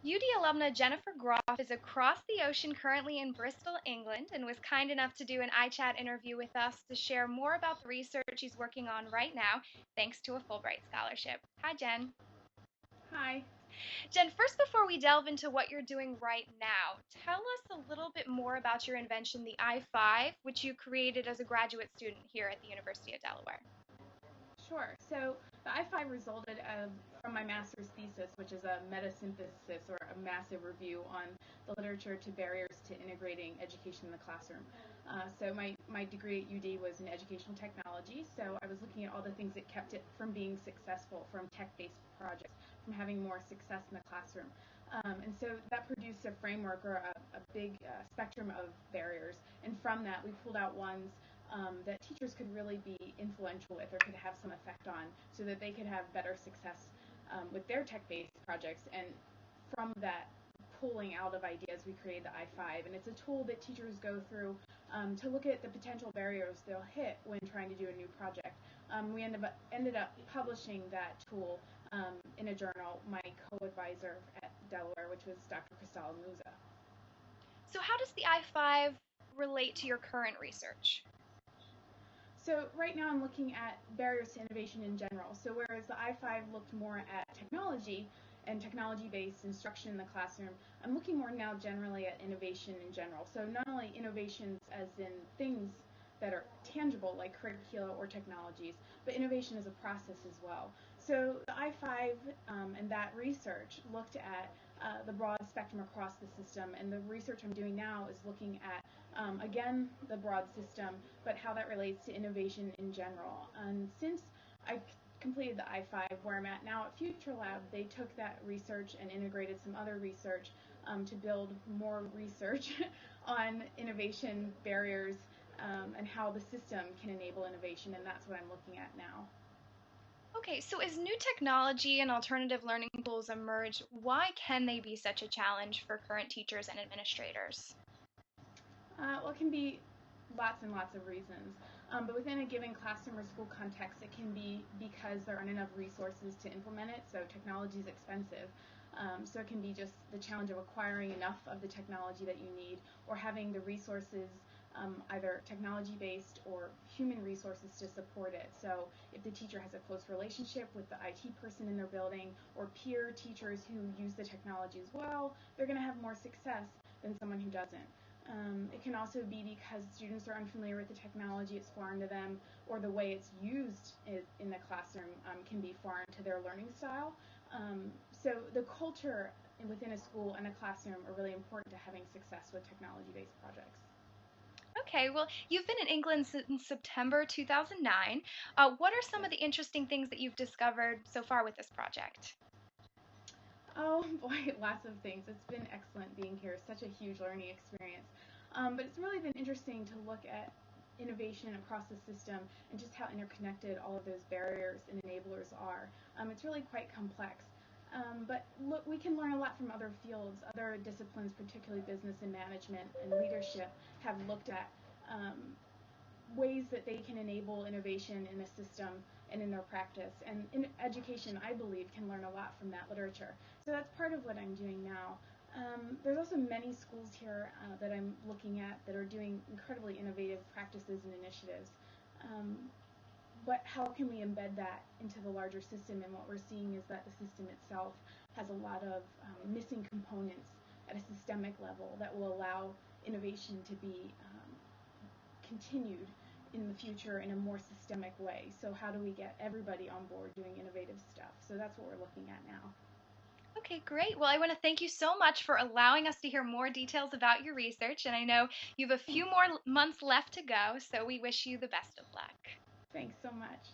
UD alumna Jennifer Groff is across the ocean currently in Bristol, England, and was kind enough to do an iChat interview with us to share more about the research she's working on right now, thanks to a Fulbright scholarship. Hi, Jen. Hi. Jen, first, before we delve into what you're doing right now, tell us a little bit more about your invention, the i5, which you created as a graduate student here at the University of Delaware. Sure. So the I-5 resulted from my master's thesis, which is a meta-synthesis or a massive review on the literature to barriers to integrating education in the classroom. So my degree at UD was in educational technology, so I was looking at all the things that kept it from being successful, from tech-based projects, from having more success in the classroom. And so that produced a framework or a big spectrum of barriers, and from that we pulled out ones that teachers could really be influential with or could have some effect on so that they could have better success with their tech-based projects. And from that pulling out of ideas, we created the I5, and it's a tool that teachers go through to look at the potential barriers they'll hit when trying to do a new project. We ended up publishing that tool in a journal, my co-advisor at Delaware, which was Dr. Cristal Musa. So how does the i5 relate to your current research? So right now I'm looking at barriers to innovation in general. So whereas the I-5 looked more at technology and technology-based instruction in the classroom, I'm looking more now generally at innovation in general. So not only innovations as in things that are tangible like curricula or technologies, but innovation as a process as well. So the I-5 and that research looked at the broad spectrum across the system, and the research I'm doing now is looking at, again, the broad system, but how that relates to innovation in general. And since I completed the I-5, where I'm at now at Future Lab, they took that research and integrated some other research to build more research on innovation barriers and how the system can enable innovation, and that's what I'm looking at now. Okay, so as new technology and alternative learning tools emerge, why can they be such a challenge for current teachers and administrators? Well, it can be lots and lots of reasons. But within a given classroom or school context, it can be because there aren't enough resources to implement it, so technology is expensive. So it can be just the challenge of acquiring enough of the technology that you need, or having the resources, either technology-based or human resources to support it. So if the teacher has a close relationship with the IT person in their building, or peer teachers who use the technology as well, they're going to have more success than someone who doesn't. It can also be because students are unfamiliar with the technology, it's foreign to them, or the way it's used in the classroom can be foreign to their learning style. So the culture within a school and a classroom are really important to having success with technology-based projects. Okay, well, you've been in England since September 2009. What are some of the interesting things that you've discovered so far with this project? Oh boy, lots of things. It's been excellent being here. Such a huge learning experience. But it's really been interesting to look at innovation across the system and just how interconnected all of those barriers and enablers are. It's really quite complex. But look, we can learn a lot from other fields, other disciplines, particularly business and management and leadership, have looked at ways that they can enable innovation in the system and in their practice. And in education, I believe, can learn a lot from that literature. So that's part of what I'm doing now. There's also many schools here that I'm looking at that are doing incredibly innovative practices and initiatives. But how can we embed that into the larger system? And what we're seeing is that the system itself has a lot of missing components at a systemic level that will allow innovation to be continued in the future in a more systemic way. So how do we get everybody on board doing innovative stuff? So that's what we're looking at now. Okay, great. Well, I want to thank you so much for allowing us to hear more details about your research, and I know you have a few more months left to go, so we wish you the best of luck. Thanks so much.